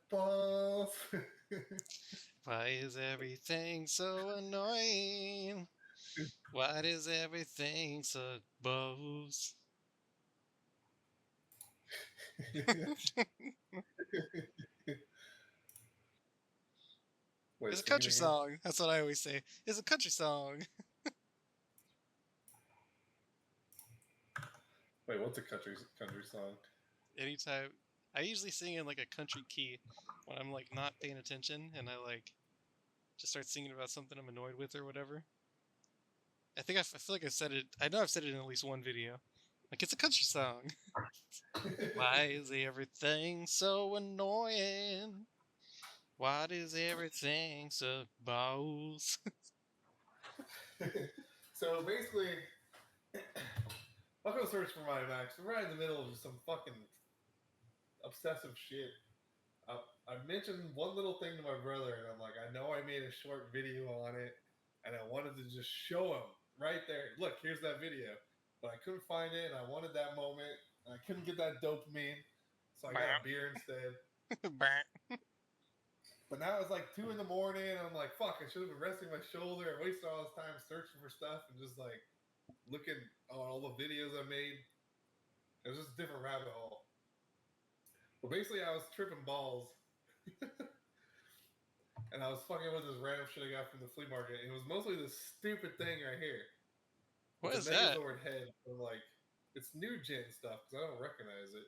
balls. Why is everything so annoying? Why does everything suck balls? It's Wait, a sing it country again. song. That's what I always say. It's a country song. Wait, what's a country song? Anytime I usually sing in like a country key when I'm like not paying attention and I like just start singing about something I'm annoyed with or whatever. I feel like I said it. I know I've said it in at least one video. Like it's a country song. Why is everything so annoying? Why does everything suck balls? So basically, I'll go search for my Max. We're right in the middle of some fucking obsessive shit. I mentioned one little thing to my brother, and I'm like, I know I made a short video on it, and I wanted to just show him right there. Look, here's that video. But I couldn't find it, and I wanted that moment, and I couldn't get that dopamine, so I got a beer instead. But now it's like 2 in the morning, and I'm like, fuck, I should have been resting my shoulder. I wasted all this time searching for stuff and just like looking at all the videos I made. It was just a different rabbit hole. But basically, I was tripping balls, and I was fucking with this random shit I got from the flea market. It was mostly this stupid thing right here. What It's a is that? Megazord head from like it's new gen stuff because I don't recognize it,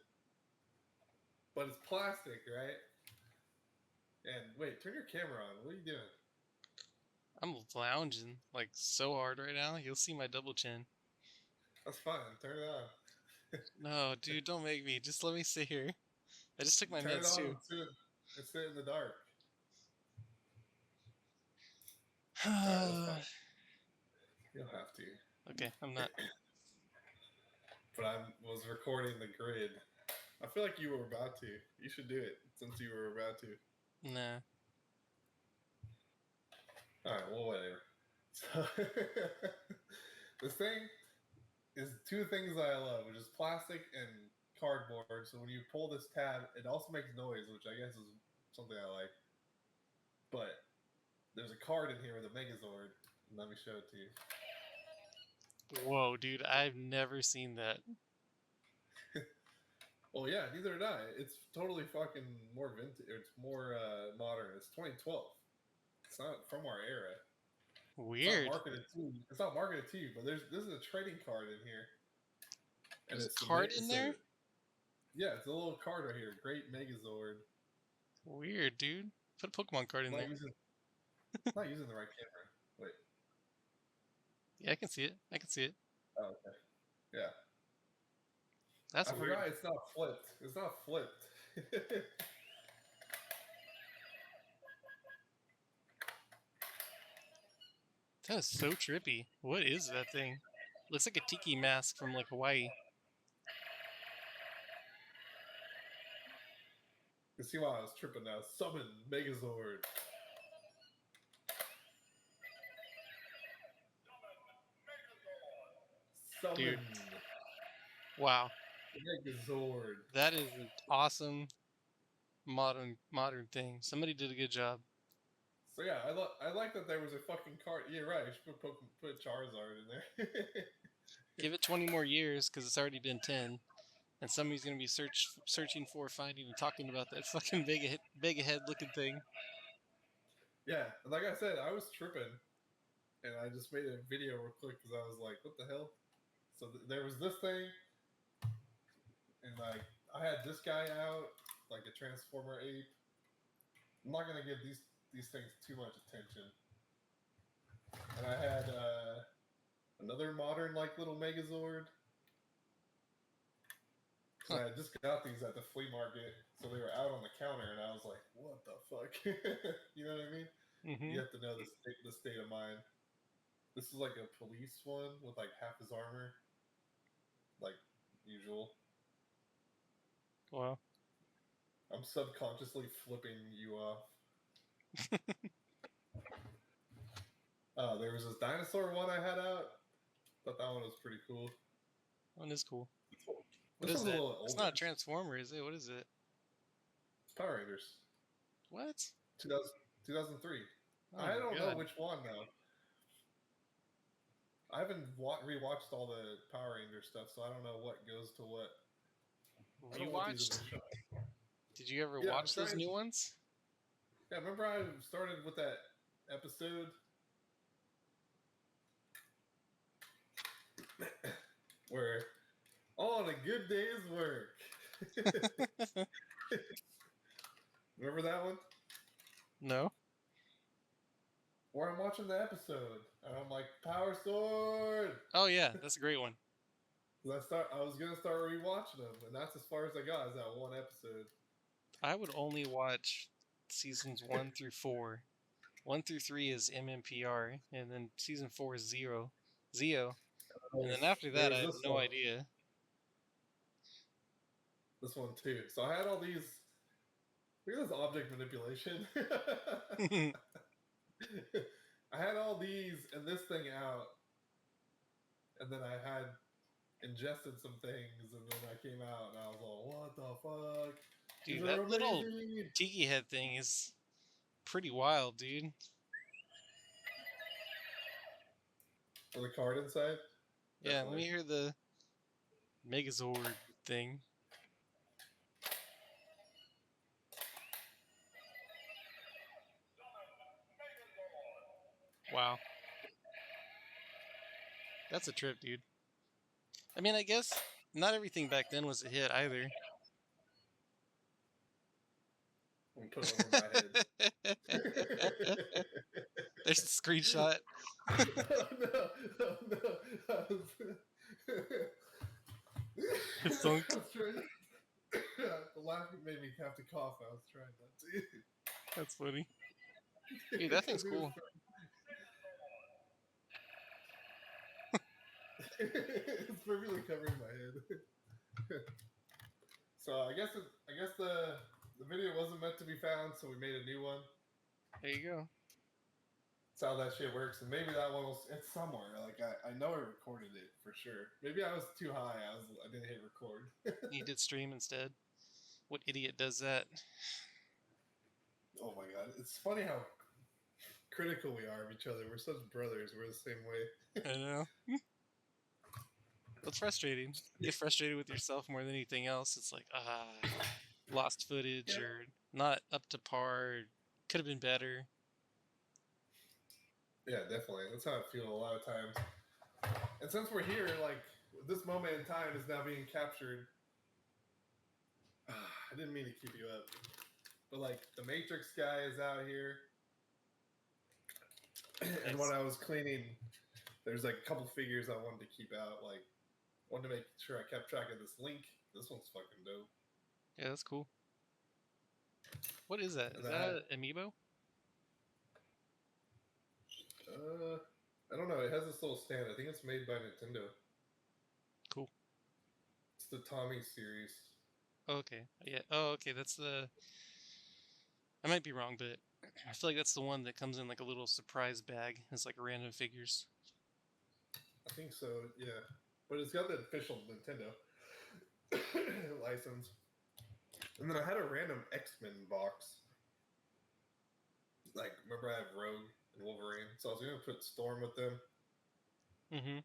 but it's plastic, right? And wait, turn your camera on. What are you doing? I'm lounging like so hard right now. You'll see my double chin. That's fine. Turn it on. No, dude, don't make me. Just let me sit here. I just took my Turn it meds on too. and sit in the dark. All right, that's fine. You'll have to. Okay, I'm not. But I was recording the grid. I feel like you were about to. You should do it since you were about to. Nah. All right, well, whatever. So, this thing is two things that I love, which is plastic and cardboard. So when you pull this tab, it also makes noise, which I guess is something I like. But there's a card in here with a Megazord. Let me show it to you. Whoa, dude, I've never seen that. Well, yeah, neither did I. It's totally fucking more vintage. It's more modern. It's 2012. It's not from our era. It's not Weird. marketed to. It's not marketed to you. But this is a trading card in here, and There's a it's card in it's there? a yeah, it's a little card right here. Great Megazord. Weird, dude. Put a Pokemon card I'm in not there. using I'm not using the right camera. Wait. Yeah, I can see it. I can see it. Oh, okay. Yeah. That's I weird. forgot it's not flipped. It's not flipped. That is so trippy. What is that thing? Looks like a tiki mask from like Hawaii. You see why I was tripping now. Summon Megazord. Dude, Summon wow. Megazord. That is an awesome modern thing. Somebody did a good job. So yeah, I like that there was a fucking card. Yeah, right. I should put Charizard in there. Give it 20 more years because it's already been 10. And somebody's gonna be searching for, finding, and talking about that fucking big head looking thing. Yeah, and like I said, I was tripping, and I just made a video real quick because I was like, "What the hell?" So there was this thing, and like I had this guy out, like a Transformer ape. I'm not gonna give these things too much attention. And I had another modern like little Megazord. And Huh. I just got these at the flea market, so they were out on the counter, and I was like, "What the fuck?" You know what I mean? You Mm-hmm. have to know the state of mind. This is like a police one with like half his armor, like usual. Well, I'm subconsciously flipping you off. There was this dinosaur one I had out. Thought that one was pretty cool. one is cool. What This is one's a that? little It's not a older. transformer, is it? What is it? It's Power Rangers. What? 2000, 2003. Oh I my don't know god. which one though. I haven't rewatched all the Power Ranger stuff, so I don't know what goes to what. I don't want these in Rewatched? the show. Did you ever Yeah, I'm watch those trying. new ones? Yeah, remember I started with that episode where on a good day's work. Remember that one? No. Where I'm watching the episode and I'm like, Power Sword. Oh yeah, that's a great one. I was gonna start rewatching them, and that's as far as I got is that one episode. I would only watch seasons 1 through 4. 1 through 3 is MMPR, and then season 4 is Zeo, and then after that, I There's have this no one. idea. This one too. So I had all these. Look at this object manipulation. I had all these and this thing out, and then I had ingested some things, and then I came out and I was like, "What the fuck? These Dude, are that little amazing!" tiki head thing is pretty wild, dude. For the card inside, Yeah, let me definitely. hear the Megazord thing. Wow, that's a trip, dude. I mean, I guess not everything back then was a hit either. I'm gonna put it over my head. There's a screenshot. Oh no! Oh no! It's sunk. I was trying. The laughing made me have to cough. I was trying not to. That's funny. Dude, that thing's cool. It's perfectly covering my head. So I guess the video wasn't meant to be found, so we made a new one. There you go. That's how that shit works, and maybe that one was it's somewhere. Like I know I recorded it for sure. Maybe I was too high. I didn't hit record. You did stream instead. What idiot does that? Oh my god, it's funny how critical we are of each other. We're such brothers. We're the same way. I know. That's frustrating. You get frustrated with yourself more than anything else. It's like, lost footage Yeah. or not up to par. Could have been better. Yeah, definitely. That's how I feel a lot of times. And since we're here, like this moment in time is now being captured. I didn't mean to keep you up, but like the Matrix guy is out here, and when Nice. I was cleaning, there's like a couple figures I wanted to keep out. Like wanted to make sure I kept track of this Link. This one's fucking dope. Yeah, that's cool. What is that? And Is I had, that an amiibo? I don't know. It has this little stand. I think it's made by Nintendo. Cool. It's the Tommy series. Oh, okay. Yeah. Oh, okay. That's the. I might be wrong, but I feel like that's the one that comes in like a little surprise bag. It's like random figures. I think so. Yeah, but it's got the official Nintendo license. And then I had a random X-Men box. Like, remember I have Rogue and Wolverine, so I was gonna put Storm with them. Mm-hmm.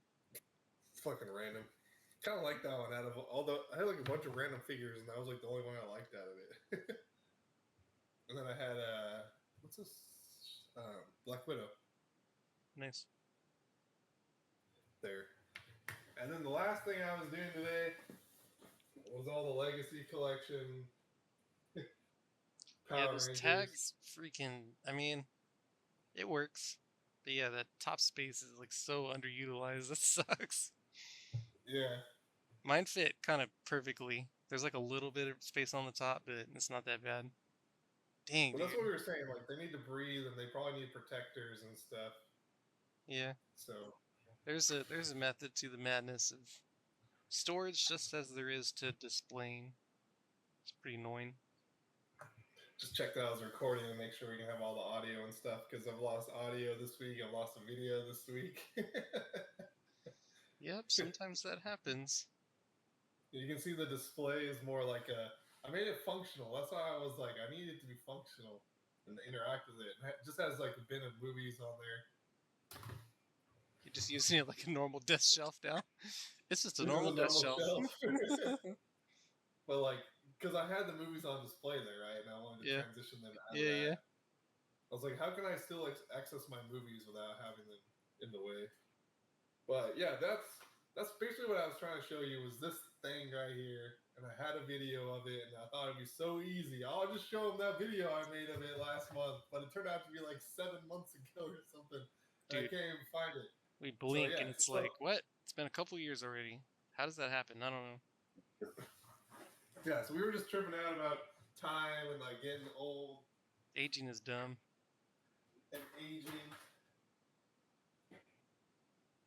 Fucking random. Kind of like that one. Out of although I had like a bunch of random figures, and that was like the only one I liked out of it. And then I had what's this? Black Widow Nice. there. And then the last thing I was doing today was all the Legacy collection. Yeah, Power those Rangers. tags freaking. I mean, it works. But yeah, that top space is like so underutilized. That sucks. Yeah. Mine fit kind of perfectly. There's like a little bit of space on the top, but it's not that bad. Dang, Well, dude. that's what we were saying. Like, they need to breathe, and they probably need protectors and stuff. Yeah, So, there's a method to the madness of storage, just as there is to displaying. It's pretty annoying. just check that I was recording and make sure we can have all the audio and stuff because I've lost audio this week. I've lost a video this week. Yep, sometimes that happens. You can see the display is more like I made it functional. That's why I was like, I need it to be functional and interact with it. And it just has like a bin of movies on there. You're just using it like a normal desk shelf now. It's just a This is normal a desk normal shelf. shelf. But like, because I had the movies on display there, right? And I wanted to Yeah. transition them out of Yeah, that. yeah. I was like, how can I still access my movies without having them in the way? But yeah, that's basically what I was trying to show you was this thing right here, and I had a video of it, and I thought it'd be so easy. I'll just show them that video I made of it last month, but it turned out to be like 7 months ago or something, and I Dude, can't even find it. we blink yeah, and it's so like, what? It's been a couple years already. How does that happen? I don't know. yeah, so we were just tripping out about time and like getting old Aging is dumb. and aging.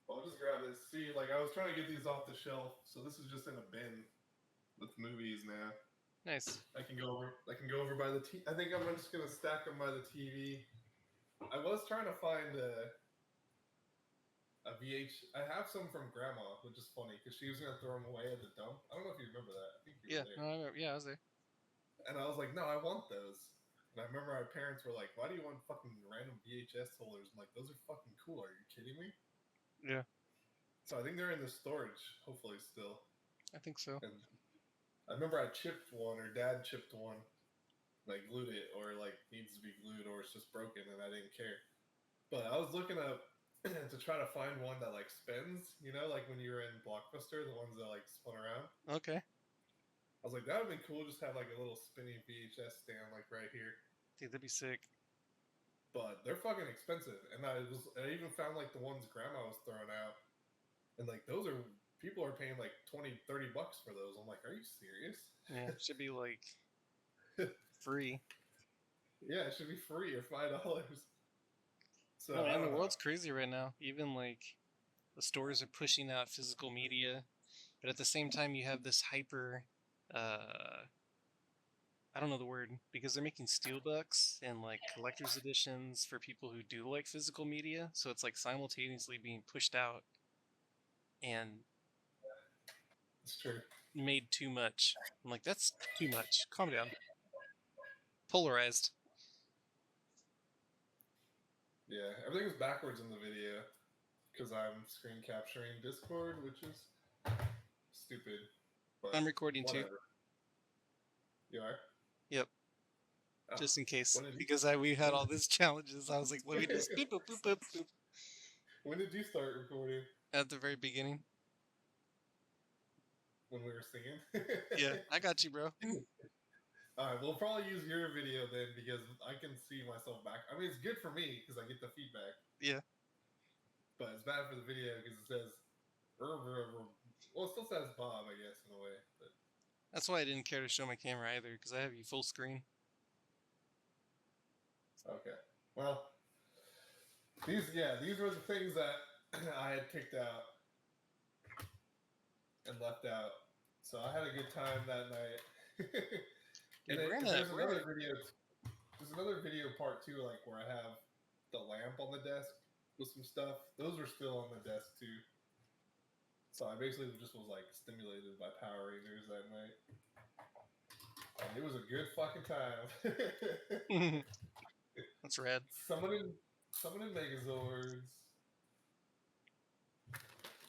I'll just grab this. See, like I was trying to get these off the shelf, so this is just in a bin with movies now. Nice. I can go over by the I think I'm just gonna stack them by the TV. I was trying to find a VH. I have some from Grandma, which is funny because she was gonna throw them away at the dump. I don't know if you remember that. I think you Yeah, were no, there. I remember. Yeah, I was there. And I was like, no, I want those. And I remember our parents were like, why do you want fucking random VHS holders? I'm like, those are fucking cool. Are you kidding me? Yeah. So I think they're in the storage, hopefully still. I think so. And I remember I chipped one, or Dad chipped one, like glued it, or like needs to be glued, or it's just broken, and I didn't care. But I was looking up to try to find one that like spins, you know, like when you were in Blockbuster, the ones that like spun around. Okay. I was like, that would be cool, just have like a little spinning VHS stand like right here. Dude, that'd be sick. But they're fucking expensive, and I even found like the ones Grandma was throwing out, and like those are people are paying like $20-$30 for those. I'm like, are you serious? Yeah, should be like free. Yeah, it should be free or $5. So No, I man, the don't know. world's crazy right now. Even like the stores are pushing out physical media, but at the same time, you have this hyper. I don't know the word because they're making steelbooks and like collector's editions for people who do like physical media. So it's like simultaneously being pushed out and It's true. made too much. I'm like, that's too much. Calm down. Polarized. Yeah, everything's backwards in the video because I'm screen capturing Discord, which is stupid. But I'm recording too. whatever. You are? Yep. Oh, Just in case, when did you- because we had all these challenges. I was like, let me just boop boop boop boop boop When did you start recording? at the very beginning. When we were singing? Yeah, I got you, bro. All right, we'll probably use your video then because I can see myself back. I mean, it's good for me because I get the feedback. Yeah. But it's bad for the video because it says, well, it still says Bob, I guess, in a way. But That's why I didn't care to show my camera either, because I have you full screen. okay, well, these were the things that I had picked out and left out. So I had a good time that night. Dude, There's another video. There's another video part too, like where I have the lamp on the desk with some stuff. Those are still on the desk too. So I basically just was like stimulated by Power Rangers that night. And it was a good fucking time. That's rad. Summoning Megazords.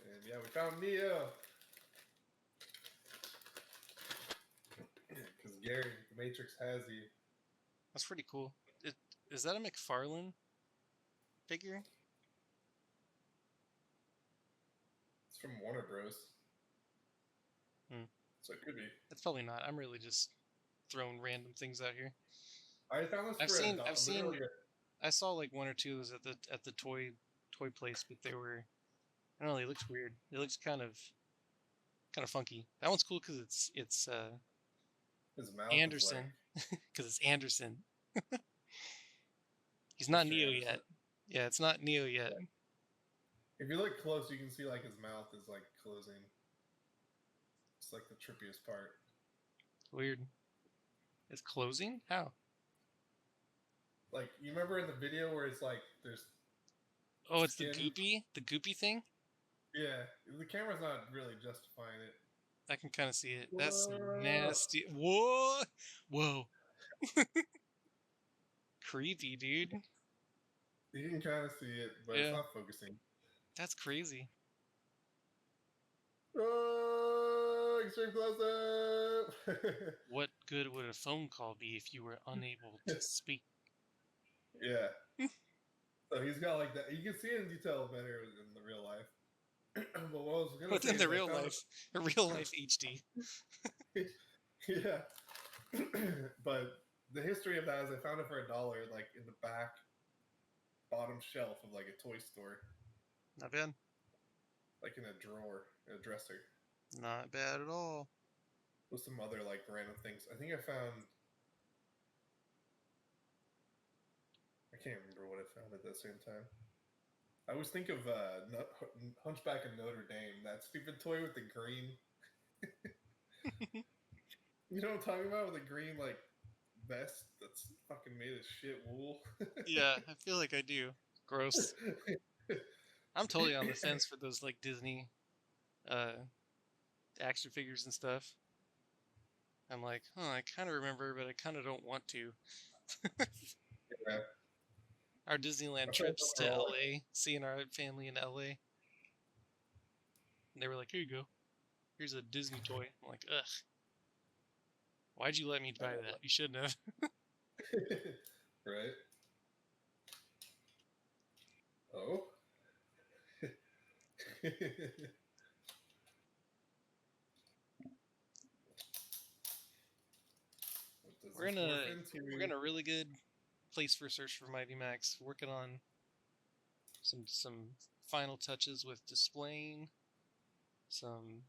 And yeah, we found Neo. Because Gary, the Matrix has you. That's pretty cool. Is that a McFarlane figure? It's from Warner Bros. Hmm. So it could be. It's probably not. I'm really just throwing random things out here. I found this I saw like one or two of those at the toy place, but they were, I don't know, they looked weird. They looked kind of funky. That one's cool because it's his mouth Anderson, because it's Anderson. He's not Neo yet. Yeah, it's not Neo yet. Yeah. If you look close, you can see like his mouth is like closing. It's like the trippiest part. Weird. It's closing? How? Like, you remember in the video where it's like there's. Oh, it's skin? the goopy thing. Yeah, the camera's not really justifying it. I can kind of see it. That's Whoa. nasty. Whoa, whoa, creepy, dude. You can kind of see it, but it's Yeah, not focusing. that's crazy. Oh, extreme close up. What good would a phone call be if you were unable to speak? Yeah. So he's got like that. You can see it in detail better in the real life. But what I was gonna say Within is the I real found life, a real life HD. yeah. But the history of that is I found it for $1, like in the back bottom shelf of like a toy store, Not bad. like in a drawer, in a dresser, Not bad at all. with some other like random things. I think I found. I can't remember what I found at the same time. I always think of Hunchback of Notre Dame, that stupid toy with the green. You know what I'm talking about? With the green like vest that's fucking made of shit wool. Yeah, I feel like I do. Gross. I'm totally on the fence for those like Disney uh action figures and stuff. I'm like, I kind of remember, but I kind of don't want to. Yeah. Our Disneyland I feel like trips those to are all like LA, seeing our family in LA, and they were like, "Here you go. Here's a Disney toy." I'm like, "Ugh, why'd you let me I buy know that? You shouldn't have." that. Right? Oh. What does we're this in a morph into? we're in a really good place for Search for Mighty Max. Working on some final touches with displaying, some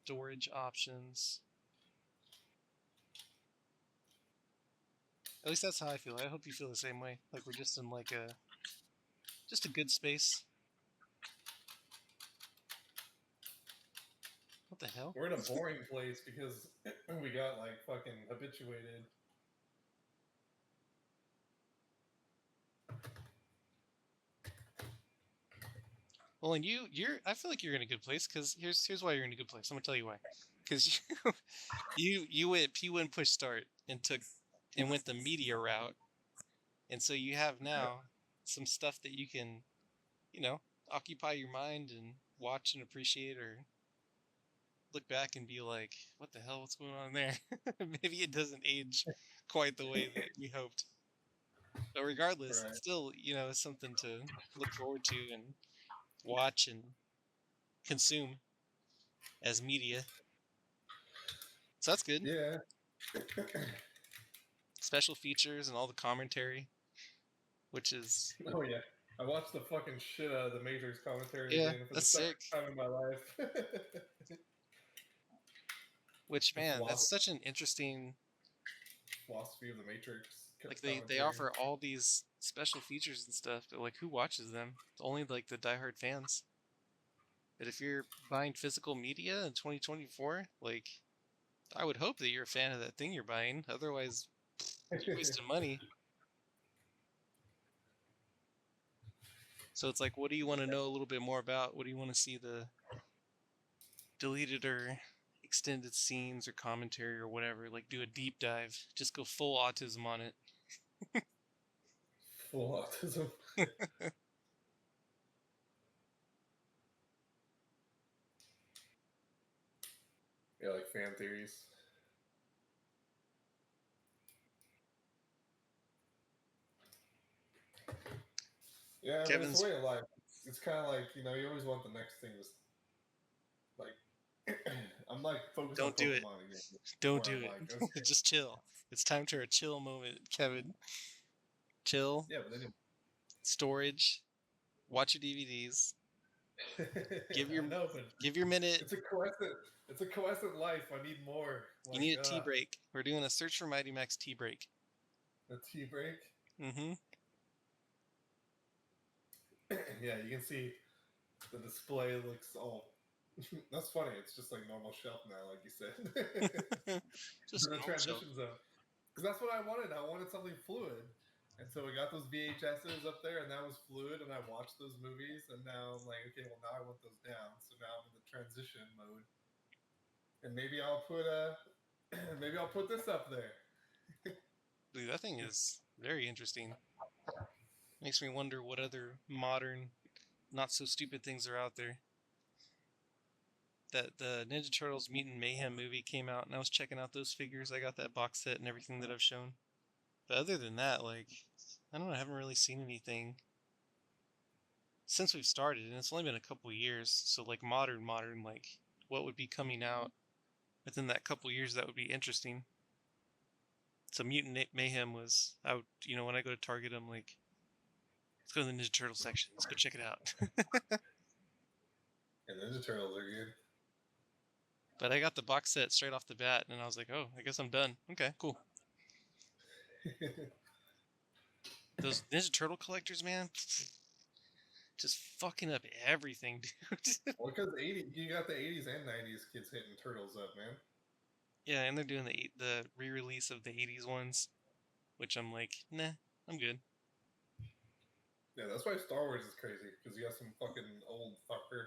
storage options. At least that's how I feel. I hope you feel the same way. Like we're just in like a good space. What the hell? We're in a boring place because we got like fucking habituated. Well, and you're. I feel like you're in a good place because here's why you're in a good place. I'm gonna tell you why. Because you went P1 push start and went the media route, and so you have now some stuff that you can, you know, occupy your mind and watch and appreciate, or look back and be like, what the hell? What's going on there? Maybe it doesn't age quite the way that we hoped. But regardless, it's Right. still, it's something to look forward to and watch and consume as media. So that's good. Yeah. Special features and all the commentary, which is, Oh yeah. I watched the fucking shit out of the Matrix commentary yeah, again for the that's second sick. time in my life. Which, The man, that's such an interesting, philosophy of the Matrix like they commentary. offer all these special features and stuff, but like who watches them? Only like the diehard fans. But if you're buying physical media in 2024, like I would hope that you're a fan of that thing you're buying. Otherwise, you're wasting money. So it's like, what do you want to know a little bit more about? What do you want to see the deleted or extended scenes or commentary or whatever? Like do a deep dive. Just go full autism on it. Full autism. Yeah, like fan theories. Yeah, I mean it's the Kevin's, way of life. It's kind of like you always want the next thing. To, like, I'm like focused on don't do it. Pokemon again, Don't where do I'm like, it. okay, Just chill. It's time for a chill moment, Kevin. Chill, yeah, but then storage, watch your DVDs, give your I know, but give your minute. it's a coescent. It's a coescent life. I need more. You Like, need a tea break. We're doing a Search for Mighty Max tea break. the tea break. Mm-hmm. Yeah, you can see the display looks all. That's funny. It's just like normal shelf now, like you said. Just The normal shelf. transition zone, because that's what I wanted. I wanted something fluid, and so we got those VHSs up there, and that was fluid. And I watched those movies, and now I'm like, okay, well now I want those down. So now I'm in the transition mode. and maybe I'll put maybe I'll put this up there. Dude, that thing is very interesting. Makes me wonder what other modern, not so stupid things are out there. That the Ninja Turtles Mutant Mayhem movie came out, and I was checking out those figures. I got that box set and everything that I've shown. But other than that, like, I don't know, I haven't really seen anything since we've started, and it's only been a couple years. So, like, modern, like, what would be coming out within that couple years that would be interesting. So, Mutant Mayhem was out, when I go to Target, I'm like, let's go to the Ninja Turtle section. Let's go check it out. And Ninja Turtles are good. But I got the box set straight off the bat, and I was like, oh, I guess I'm done. Okay, cool. Those Ninja Turtle collectors, man, just fucking up everything, dude. Well, because you got the 80s and 90s kids hitting Turtles up, man. Yeah, and they're doing the re-release of the 80s ones, which I'm like, nah, I'm good. Yeah, that's why Star Wars is crazy, because you got some fucking old fucker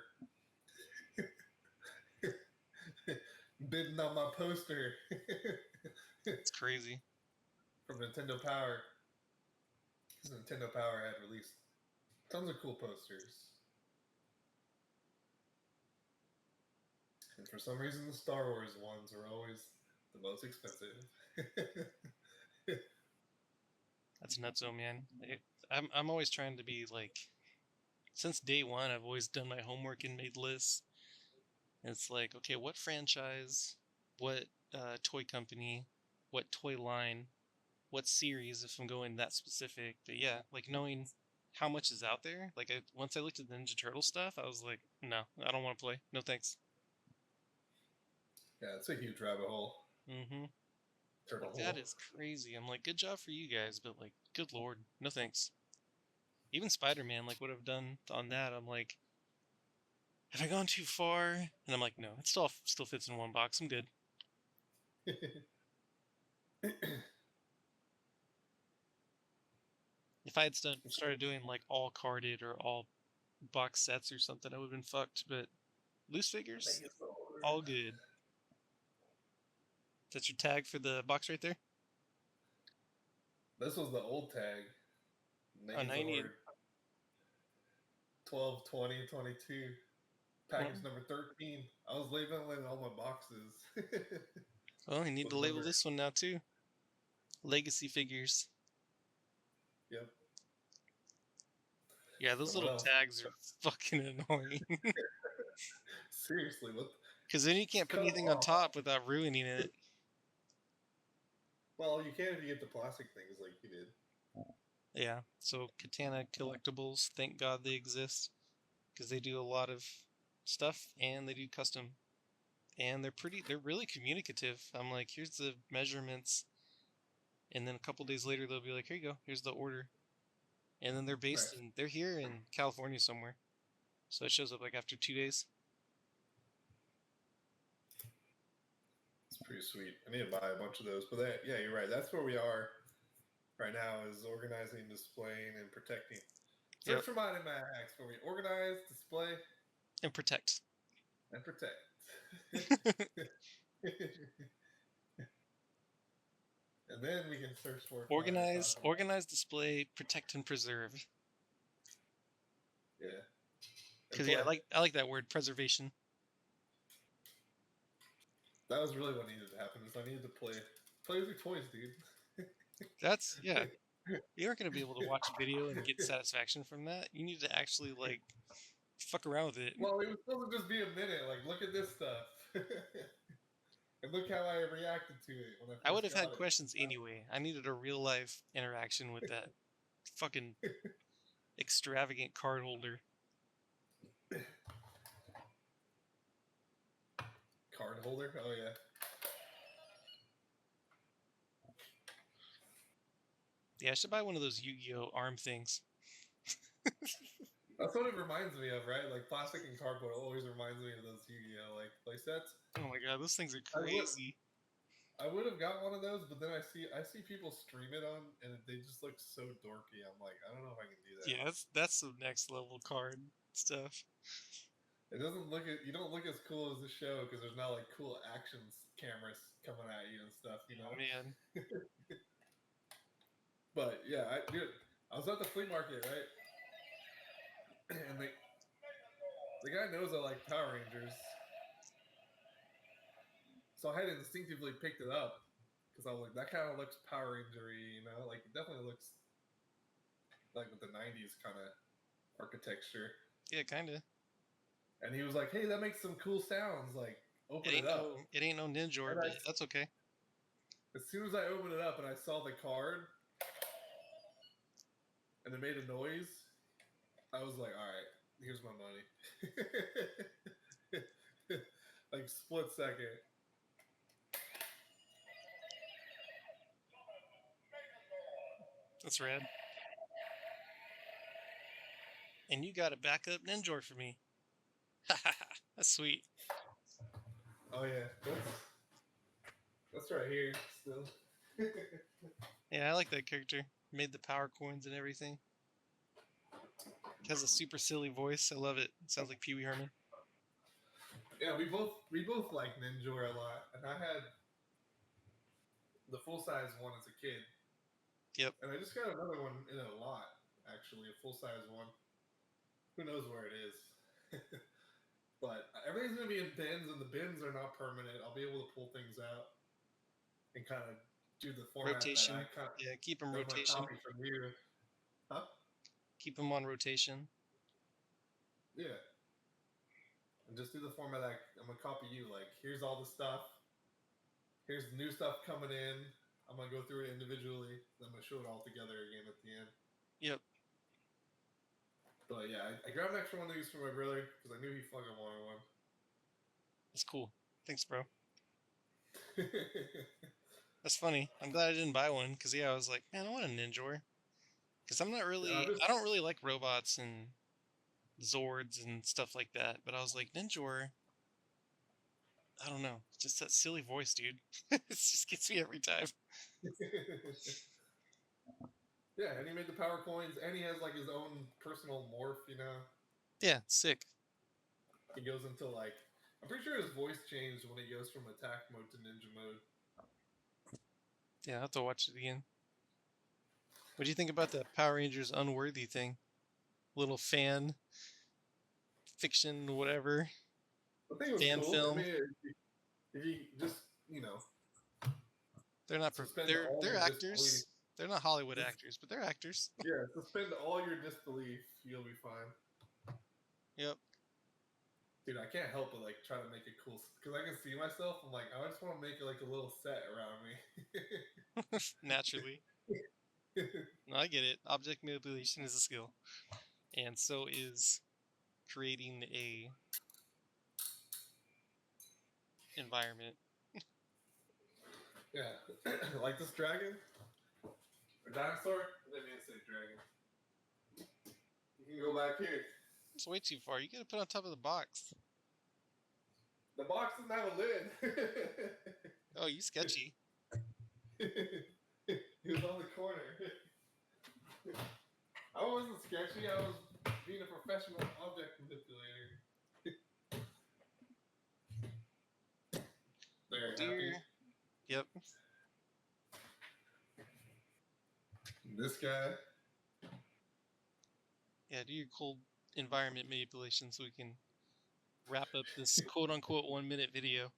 bidding on my poster It's crazy. from Nintendo Power. Because Nintendo Power had released tons of cool posters. And for some reason, the Star Wars ones are always the most expensive. That's nutso, man. I'm always trying to be like, since day one, I've always done my homework and made lists. And it's like, okay, what franchise, what toy company, what toy line, what series, if I'm going that specific. But yeah, like knowing how much is out there. Like once I looked at the Ninja Turtle stuff, I was like, no, I don't want to play. No thanks. Yeah, it's a huge rabbit hole. Mm-hmm. Turtle Like, hole. that is crazy. I'm like, good job for you guys, but like, good lord, no thanks. Even Spider-Man, like what I've done on that, I'm like, have I gone too far? And I'm like, no, it still fits in one box. I'm good. If I had started doing like all carded or all box sets or something, I would have been fucked. But loose figures, all good. That's your tag for the box right there? This was the old tag. Oh, 90. Megazord 12, 20, 22. Package number 13. I was labeling all my boxes. Well, you need to label this one now too. Legacy figures. Yep. Yeah, those little tags are fucking annoying. Seriously, what? Because then you can't put anything on top without ruining it. Well, you can if you get the plastic things like you did. Yeah, so Katana collectibles, thank God they exist. Because they do a lot of stuff and they do custom. And they're really communicative. I'm like, here's the measurements. And then a couple days later, they'll be like, here you go, here's the order. And then they're here in California somewhere. So it shows up like after 2 days. It's pretty sweet. I need to buy a bunch of those. But yeah, you're right. That's where we are right now, is organizing, displaying, and protecting. Search for mine in my hacks where we organize, display, and protect. And protect. And then we can search for organize, display, protect, and preserve. Yeah. Because yeah, I like that word, preservation. That was really what needed to happen. Is I needed to play with your toys, dude. That's yeah. You aren't gonna be able to watch a video and get satisfaction from that. You need to actually like fuck around with it. Well, it was supposed to just be a minute. Like, look at this stuff. And look how I reacted to it when I would have had questions anyway. I needed a real life interaction with that fucking extravagant card holder. Card holder? Oh yeah. Yeah, I should buy one of those Yu-Gi-Oh arm things. That's what it reminds me of, right? Like plastic and cardboard always reminds me of those Yu-Gi-Oh like play sets. Oh my god, those things are crazy. I would have got one of those, but then I see people stream it on, and they just look so dorky. I'm like, I don't know if I can do that. Yeah, that's some next level card stuff. It doesn't look you don't look as cool as the show because there's not like cool actions cameras coming at you and stuff, you know. Oh man. But yeah, dude, I was at the flea market, right? And the guy knows I like Power Rangers, so I had instinctively picked it up because I was like, that kind of looks Power Ranger-y, you know, like it definitely looks like with the '90s kind of architecture. Yeah, kinda. And he was like, "Hey, that makes some cool sounds. Like, open it up." It ain't no Ninja, And but that's okay. as soon as I opened it up and I saw the card and it made a noise, I was like, "All right, here's my money." Like split second. That's rad. And you got a backup Ninja for me. That's sweet. Oh yeah, that's right here still. Yeah, I like that character. Made the power coins and everything. Has a super silly voice. I love it. It sounds like Pee Wee Herman. Yeah, we both like Ninja a lot, and I had the full size one as a kid. Yep. And I just got another one in a lot, actually, a full size one. Who knows where it is? But everything's gonna be in bins, and the bins are not permanent. I'll be able to pull things out and kind of do the format Rotation. that I kind of Yeah, keep them that my rotation. copy from you. Huh? Keep them on rotation. Yeah. And just do the format that I'm gonna copy you. Like, here's all the stuff. Here's the new stuff coming in. I'm gonna go through it individually. Then I'm gonna show it all together again at the end. Yep. But yeah, I grabbed an extra one of these for my brother because I knew he fucking wanted one. That's cool. Thanks, bro. That's funny. I'm glad I didn't buy one because yeah, I was like, man, I want a Ninja. Because I'm not really, I don't really like robots and Zords and stuff like that. But I was like, Ninja, I don't know. Just that silly voice, dude. It just gets me every time. Yeah, and he made the power coins, and he has like his own personal morph, you know. Yeah, sick. He goes into like, I'm pretty sure his voice changed when he goes from attack mode to ninja mode. Yeah, I'll have to watch it again. What do you think about the Power Rangers Unworthy thing? Little fan fiction, whatever. I think it was Fan cool. film. I mean, if you just, you know, They're not. suspend all They're your disbelief. actors. They're not Hollywood actors, but they're actors. Yeah, suspend all your disbelief. You'll be fine. Yep. Dude, I can't help but like try to make it cool because I can see myself. I'm like, I just want to make like a little set around me. Naturally. No, I get it. Object manipulation is a skill, and so is creating a environment. Yeah, like this dragon or dinosaur. I didn't mean to say dragon. You can go back here. It's way too far. You gotta put it on top of the box. The box doesn't have a lid. Oh, you sketchy. He was on the corner. I wasn't sketchy. I was being a professional object manipulator. There, Dear. happy. Yep. This guy. Yeah, do your cold environment manipulation so we can wrap up this quote unquote 1 minute video.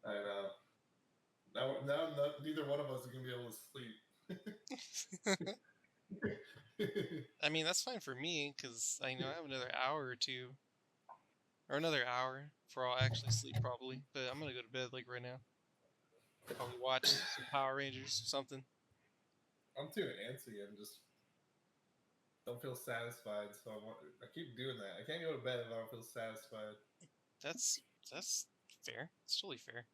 I know. Now neither one of us is gonna be able to sleep. I mean, that's fine for me because I know I have another hour or two, or another hour before I'll actually sleep probably. But I'm gonna go to bed like right now. Probably watch some Power Rangers or something. I'm too antsy and just don't feel satisfied. So I keep doing that. I can't go to bed if I don't feel satisfied. That's fair. It's totally fair.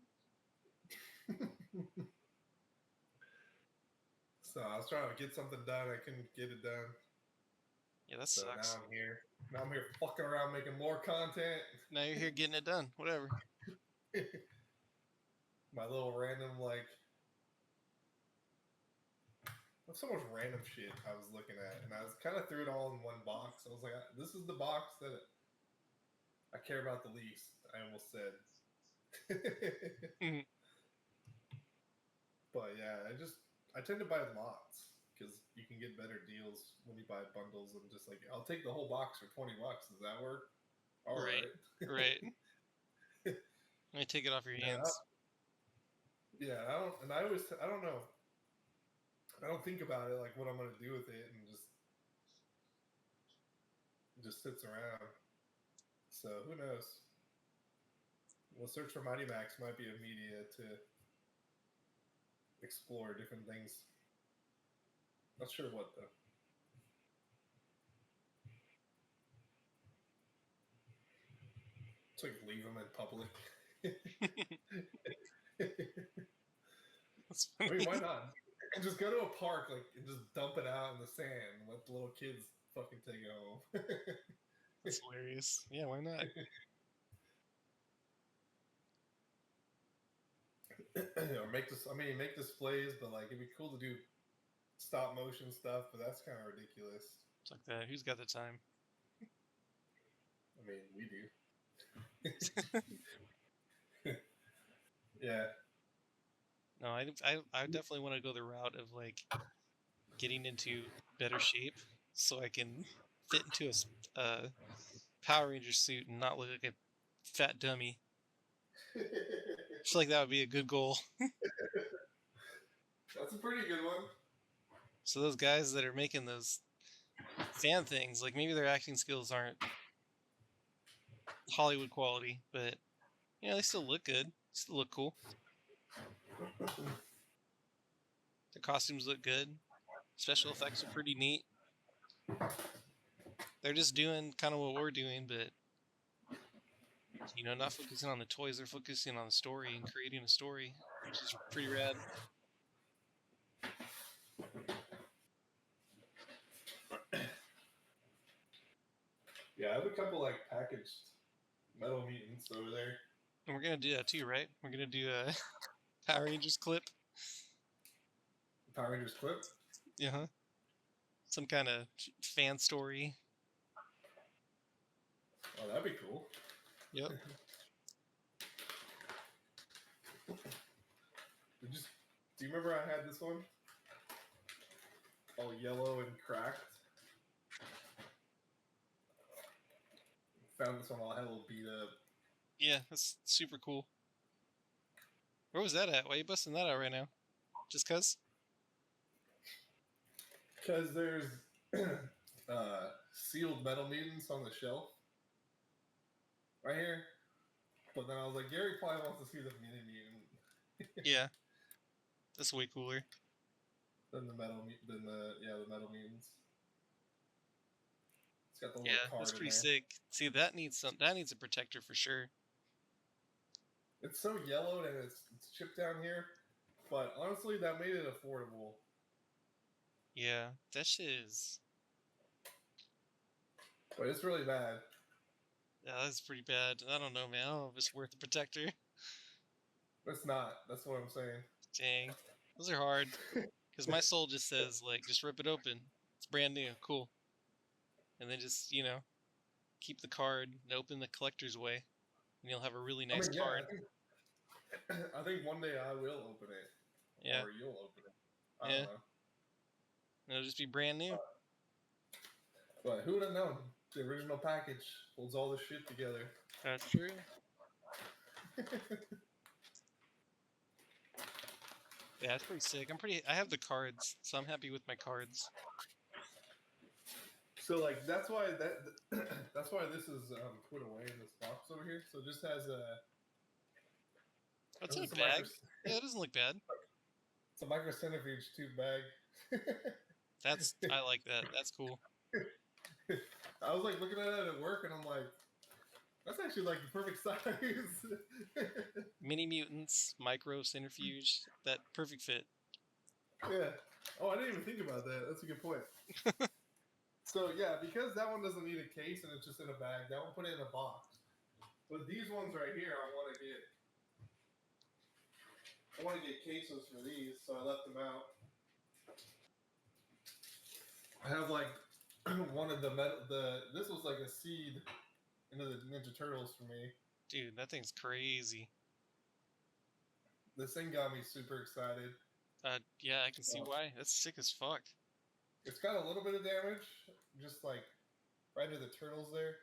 So I was trying to get something done. I couldn't get it done. Yeah, that So sucks. now I'm here. Now I'm here fucking around making more content. Now you're here getting it done. Whatever. My little random like, what the so much random shit I was looking at, and I was kind of threw it all in one box. I was like, this is the box that I care about the least. I almost said. But yeah, I tend to buy lots because you can get better deals when you buy bundles and just like I'll take the whole box for $20. Does that work? All Right. right. Right. Let me take it off your hands. Yeah, I don't know. I don't think about it like what I'm gonna do with it, and just sits around. So who knows? We'll search for Mighty Max might be a media to explore different things. Not sure what though. It's like leave them in public. That's I funny. mean, why not? And just go to a park, like, and just dump it out in the sand and let the little kids fucking take it home. That's hilarious. Yeah, why not? Or make displays, but like it'd be cool to do stop motion stuff, but that's kind of ridiculous. It's like that. Who's got the time? I mean, we do. Yeah. No, I definitely want to go the route of like getting into better shape so I can fit into a Power Ranger suit and not look like a fat dummy. I feel like that would be a good goal. That's a pretty good one. So those guys that are making those fan things, like maybe their acting skills aren't Hollywood quality, but you know, they still look good. Still look cool. Their costumes look good. Special effects are pretty neat. They're just doing kind of what we're doing, but you know, not focusing on the toys. They're focusing on the story and creating a story, which is pretty rad. Yeah, I have a couple like packaged metal mutants over there. And we're gonna do that too, right? We're gonna do a Power Rangers clip. Power Rangers clip. Yeah. Some kind of fan story. Oh, that'd be cool. Yep. Do you remember I had this one? All yellow and cracked. Found this one all had a little beat up. Yeah, that's super cool. Where was that at? Why are you busting that out right now? Just cause? Because there's sealed metal mutants on the shelf right here. But then I was like, Gary probably wants to see the mini mutant. Yeah. That's way cooler. than the metal mutants. It's got the little Yeah, card that's in pretty there. sick. See, that needs a protector for sure. It's so yellowed and it's chipped down here, but honestly, that made it affordable. Yeah, that shit is. But it's really bad. Yeah, that's pretty bad. I don't know, man. I don't know if it's worth the protector. It's not. That's what I'm saying. Dang, those are hard. Because my soul just says like, just rip it open. It's brand new, cool. And then just keep the card and open the collector's way, and you'll have a really nice card. I think one day I will open it. Yeah. Or you'll open it. I don't know. It'll just be brand new. But who would have known? The original package holds all this shit together. That's true. Yeah, it's pretty sick. I have the cards, so I'm happy with my cards. So like that's why this is put away in this box over here. So it just has a. That's in a bag. Yeah, it doesn't look bad. It's a micro centrifuge tube bag. I like that. That's cool. I was like looking at it at work, and I'm like, that's actually like the perfect size. Mini mutants, micro centrifuge, that perfect fit. Yeah. Oh, I didn't even think about that. That's a good point. So yeah, because that one doesn't need a case and it's just in a bag, that one put it in a box. But these ones right here, I want to get cases for these, so I left them out. I have like one of the this was like a seed into the Ninja Turtles for me. Dude, that thing's crazy. This thing got me super excited. Yeah, I can see So, why. That's sick as fuck. it's got a little bit of damage, just like right to the turtles there.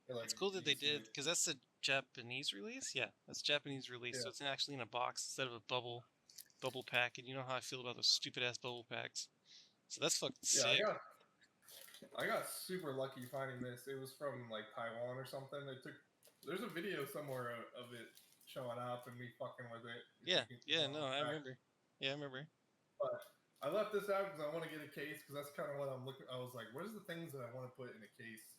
Like It's cool that you they can see did, it. because that's the Japanese release. Yeah, that's Japanese release, so Yeah, it's actually in a box instead of a bubble pack. And you know how I feel about those stupid ass bubble packs. So that's fucking yeah. sick. I got super lucky finding this. It was from like Taiwan or something. It took. There's a video somewhere of it showing up and me fucking with it. If Yeah, you can, yeah, no, I track. remember. Yeah, I remember. But I left this out because I want to get a case because that's kind of what I'm looking. I was like, where's the things that I want to put in a case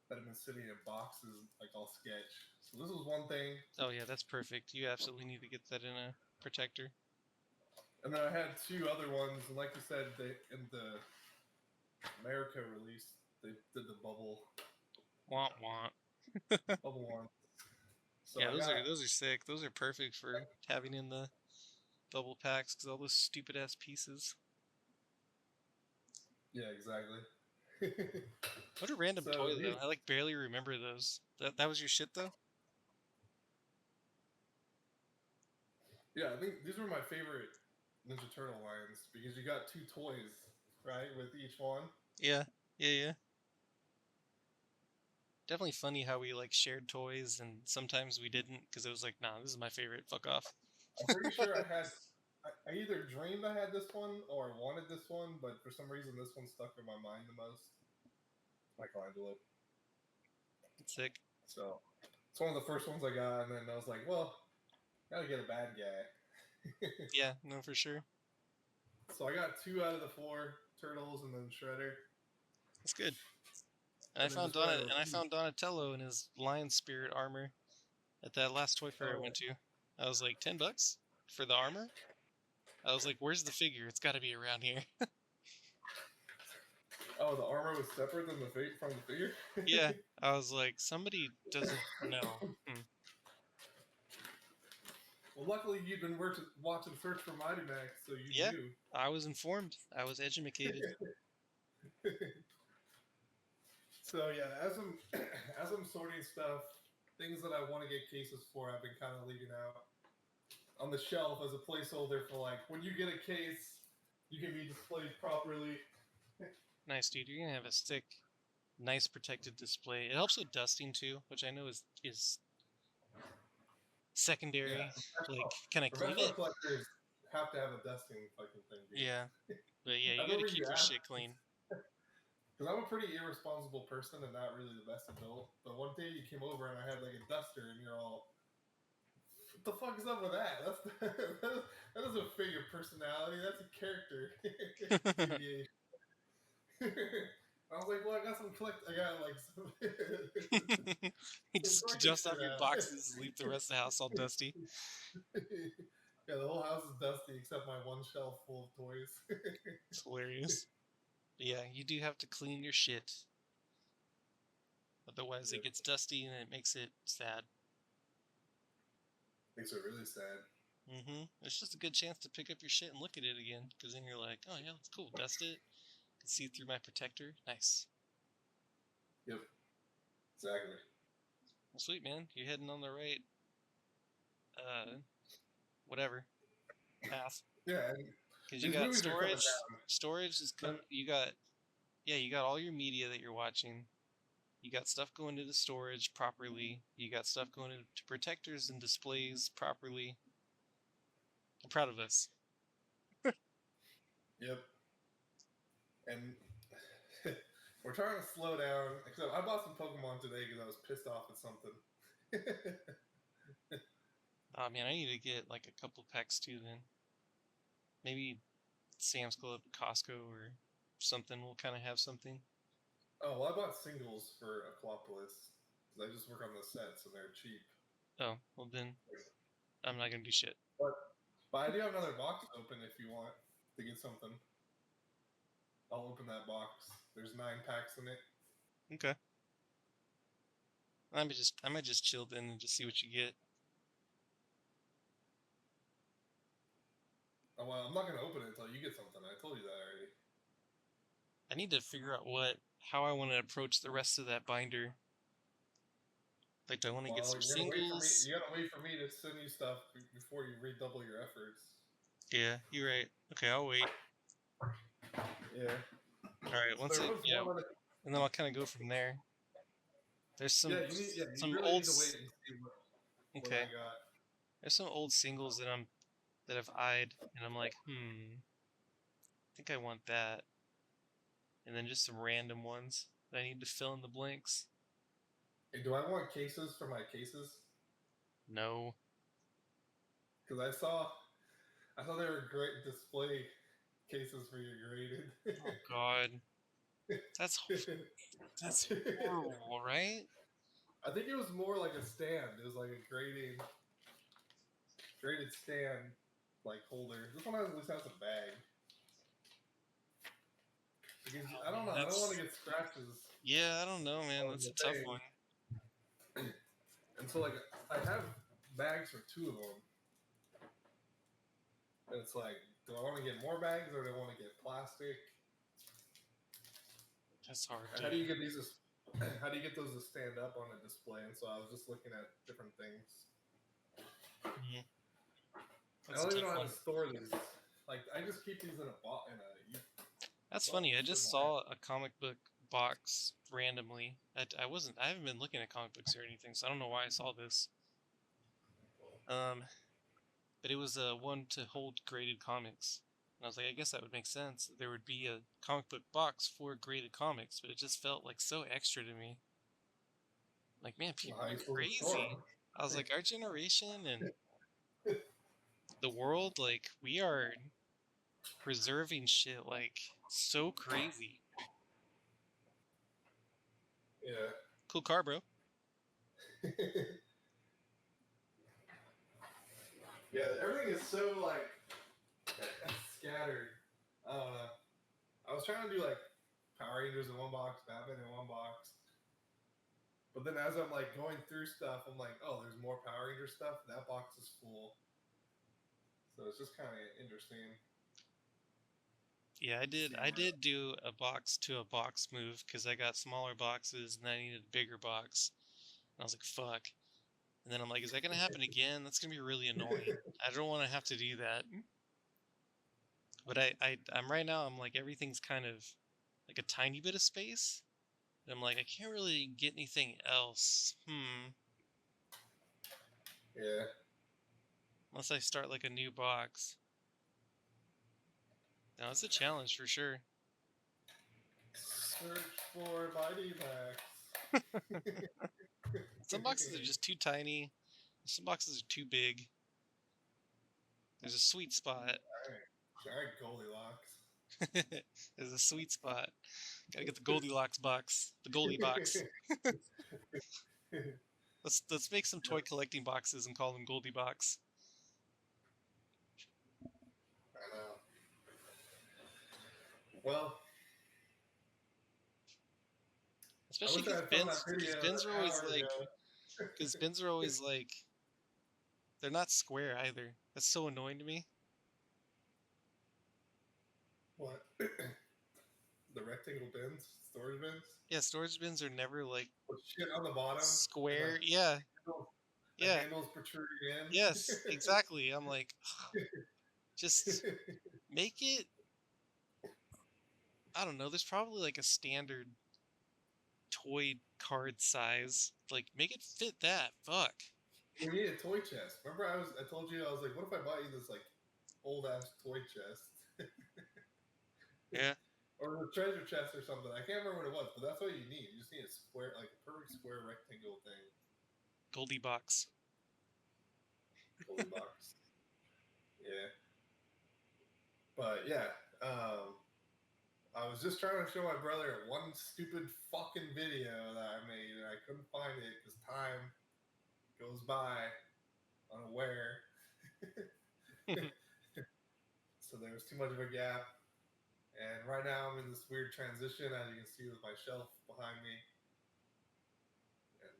that have been sitting in boxes like all sketch. So this was one thing, Oh yeah, that's perfect. You absolutely need to get that in a protector. and then I had two other ones. And like you said, they in the America release they did the Want want. bubble one. So Yeah, I got those are sick. Those are perfect for having in the bubble packs because all those stupid ass pieces. yeah exactly. What a random So toy these though. I like barely remember those. That was your shit though. yeah I think these were my favorite Ninja Turtle lines because you got two toys right with each one. Yeah, yeah. Definitely funny how we like shared toys and sometimes we didn't because it was like, nah, this is my favorite. Fuck off. I'm pretty sure I had. I either dreamed I had this one or I wanted this one, but for some reason this one stuck in my mind the most. Michelangelo. It's sick. So it's one of the first ones I got, and then I was like, well, gotta get a bad guy. Yeah, no, for sure. So I got two out of the four turtles, and then Shredder, That's good. And and then just went I found Donatello in his lion spirit armor at that last toy fair I oh, went to. I was like, $10 for the armor? I was like, where's the figure? It's got to be around here. oh, the armor was separate than the from the figure. Yeah, I was like, somebody doesn't know. Well, luckily you've been watching Search for Mighty Max, so you Yeah, knew. I was informed. I was educated. So yeah, as I'm as I'm sorting stuff, things that I want to get cases for, I've been kind of leaving out on the shelf as a placeholder for like when you get a case, you can be displayed properly. Nice, dude. You're gonna have a sick, nice protected display. It helps with dusting too, which I know is Yeah, secondary. Like, can I clean professional it? collectors have to have a dusting fucking thing, dude. Yeah, but yeah, I you gotta remember you keep your asked shit clean. because I'm a pretty irresponsible person and not really the best adult. But one day you came over and I had like a duster, and you're all, "What the fuck is up with that? That doesn't fit your personality. That's a character deviation." I was like, "Well, I got some collect. I got like some, You some just collector dust shit off your out." boxes, leave the rest of the house all dusty. Yeah, the whole house is dusty except my one shelf full of toys. It's hilarious. But yeah, you do have to clean your shit. Otherwise, it Yeah, gets dusty and it makes it sad. makes it really sad. It's just a good chance to pick up your shit and look at it again, because then you're like, oh yeah, that's cool. Dust it. Can see through my protector. Nice. Yep, exactly. Well, sweet man, you're heading on the right. Whatever path. Yeah, and Because you these got movies are coming storage. down. Storage is But, you got yeah, you got all your media that you're watching. You got stuff going into storage properly. You got stuff going into protectors and displays properly. I'm proud of us. yep, and we're trying to slow down. Except I bought some Pokemon today because I was pissed off at something. Oh man, I need to get like a couple packs too then. Maybe Sam's Club, Costco, or something will kind of have something. Oh well, I bought singles for Aquapolis because I just work on the sets and they're cheap. Oh, well then I'm not gonna do shit. But but I do have another box open if you want to get something. I'll open that box. There's 9 packs in it. Okay. I might just chill then and just see what you get. Oh well, I'm not gonna open it until you get something. I told you that already. I need to figure out how I want to approach the rest of that binder. Like, do I want to get Well, some you're gonna wait for me. singles? You gotta wait for me to send you stuff before you redouble your efforts. Yeah, you're right. Okay, I'll wait. Yeah. All right, So there was yeah, one other. and then I'll kind of go from there. There's Yeah, you need. Yeah, you some really old need to wait and see what I okay. got. There's some old singles that I've eyed, and I'm like, I think I want that. And then just some random ones that I need to fill in the blanks. Hey, do I want cases for my cases? No. Because I thought they were great display cases for your graded. Oh God, that's that's horrible, right? I think it was more like a stand. It was like a graded stand like holder. This one at least has a bag. Because Oh, I don't know. man, I don't want to get scratches yeah. I don't know, man. on That's the a tough thing. one. And so like I have bags for two of them. And it's like, do I want to get more bags or do I want to get plastic? That's hard, And dude. how do you get these? How do you get those to stand up on a display? And so I was just looking at different things. Mhm. I That's a don't even tough know how one. to store these. Like I just keep these in a That's well, funny. I this is just mine. saw a comic book box randomly. I haven't been looking at comic books or anything, so I don't know why I saw this. Um, but it was one to hold graded comics. And I was like, I guess that would make sense. There would be a comic book box for graded comics, but it just felt like so extra to me. Like, man, Well, people how are are you supposed to store crazy. I was like, our generation and the world, like, we are preserving shit like so crazy. them? Cool car, bro. Yeah. Yeah, everything is so like scattered. I was trying to do like Power Rangers in one box, Batman in one box. But then as I'm like going through stuff, I'm like, oh, there's more Power Ranger stuff. That box is full. So it's just kind of interesting. Yeah, I did. See I where. did do a box to a box move because I got smaller boxes and I needed a bigger box. And I was like, fuck. And then I'm like, is that gonna happen again? That's gonna be really annoying. I don't want to have to do that. But I'm right now. I'm like, everything's kind of like a tiny bit of space. And I'm like, I can't really get anything else. Yeah. Unless I start like a new box. No, it's a challenge for sure. Search for Mighty Max. Some boxes are just too tiny. Some boxes are too big. There's a sweet spot. All right, Goldilocks. There's a sweet spot. Gotta get the Goldilocks box. The Goldie box. Let's make some toy collecting boxes and call them Goldie box. I know. Well, I Especially wish I had found that video bins are an always hour like ago. because bins are always like they're not square either. That's so annoying to me. What? The rectangle bins, storage bins, Yeah, storage bins are never like with shit on the bottom, and like square. Yeah, the yeah, handles protruding yes, exactly. I'm like, just in. make it. I don't know. There's probably like a standard toy card size. Like, make it fit that. Fuck. We need a toy chest. Remember, I told you I was like, what if I bought you this like old ass toy chest Yeah, or a treasure chest or something? I can't remember what it was, but that's what you need. You just need a square, like a perfect square rectangle thing. Goldie box. Goldibox. Yeah, but yeah, I was just trying to show my brother one stupid fucking video that I made, and I couldn't find it because time goes by unaware. So there was too much of a gap. And right now I'm in this weird transition, as you can see with my shelf behind me. And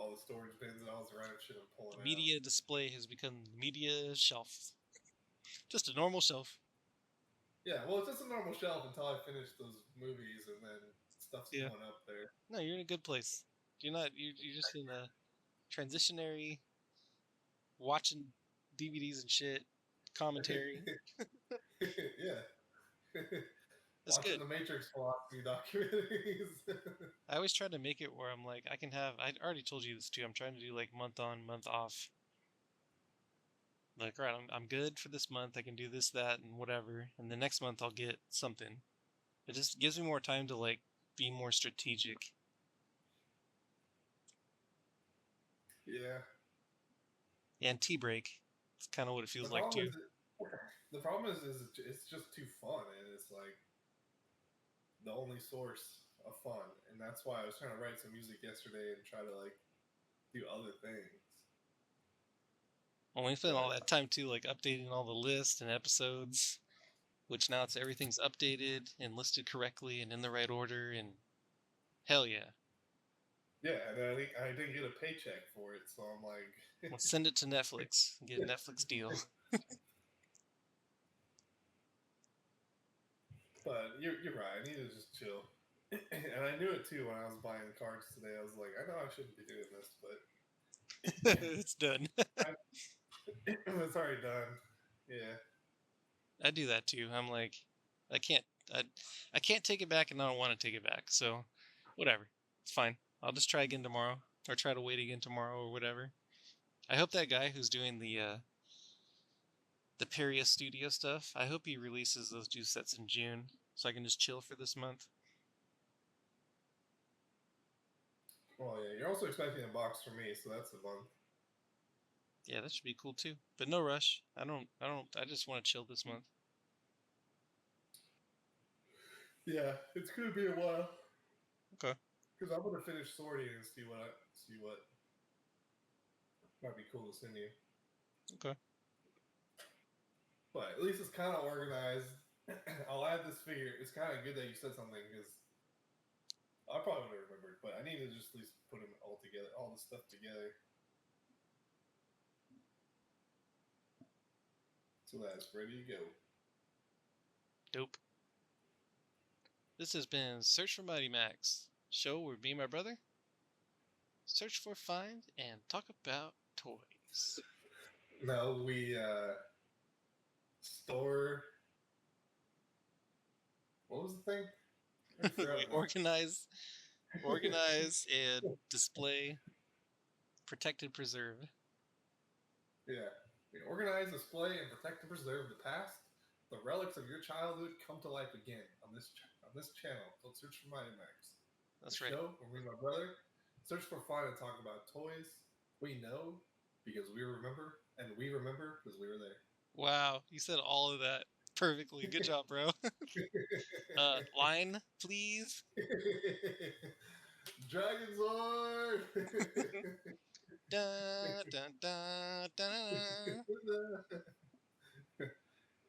all the storage bins and all this random shit I'm pulling out. Media display has become media shelf. Just a normal shelf. Yeah, well, it's just a normal shelf until I finish those movies, and then stuff's Yeah. going up there. No, you're in a good place. You're not. You're just in a transitionary, watching DVDs and shit, commentary. Yeah. That's Watching good. the Matrix philosophy documentaries. I always try to make it where I'm like, I can have. I already told you this too. I'm trying to do like month on, month off. Like, all right, I'm good for this month. I can do this, that, and whatever. And the next month I'll get something. It just gives me more time to like be more strategic. Yeah. And tea break. It's kind of what it The feels like problem too. is, the problem is it's just too fun, and it's like the only source of fun, and that's why I was trying to write some music yesterday and try to like do other things. Only spent all But that time too, like updating all the lists and episodes, which now everything's updated and listed correctly and in the right order. And hell yeah, yeah, and I didn't get a paycheck for it, so I'm like, let's send it to Netflix and get a Netflix deal. but you're right. I need to just chill. And I knew it too when I was buying cards today. I was like, I know I shouldn't be doing this, but It's done. it's already done. Yeah. I do that too. I'm like, I can't, I, I can't take it back, and I don't want to take it back. So, whatever, it's fine. I'll just try again tomorrow, or try to wait again tomorrow, or whatever. I hope that guy who's doing the Peria Studio stuff, I hope he releases those juice sets in June, so I can just chill for this month. Well, yeah. You're also expecting a box from me, so that's a month. Yeah, that should be cool too. But no rush. I just want to chill this month. Yeah, it's gonna be a while Okay. because I'm gonna finish sorting and see what might be cool to send you. Okay. But at least it's kind of organized. I'll add this figure. It's kind of good that you said something because I probably would have remembered, but I need to just at least put them all together, all the stuff together, so that it's ready to go. Dope. This has been Search for Mighty Max, show where me and my brother search for, find, and talk about toys. No, we store. What was the thing? I We forgot organize and display, protect and preserve. Yeah. We organize, display, and protect and preserve the past. The relics of your childhood come to life again on this channel called Search for Mighty Max. The That's right. show where me and my brother search for fun and talk about toys we know because we remember, and we remember because we were there. Wow, you said all of that perfectly. Good job, bro. Line, please. Dragon Zord! Dun, dun, dun, dun.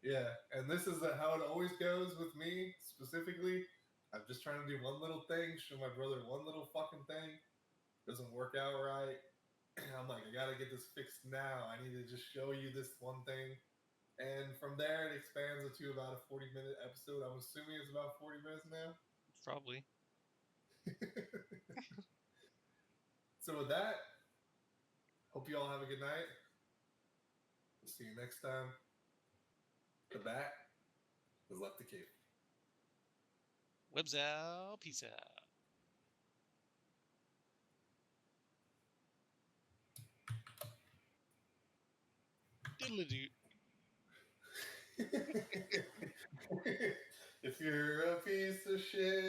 Yeah, and this is how it always goes with me specifically. I'm just trying to do one little thing, show my brother one little fucking thing. Doesn't work out right. I'm like, I gotta get this fixed now. I need to just show you this one thing. And from there, it expands into about a 40-minute episode. I'm assuming it's about 40 minutes now. Probably. So, with that, hope you all have a good night. We'll see you next time. The bat has left the cave. Webs out. Peace out. Diddle-a-doo. If you're a piece of shit.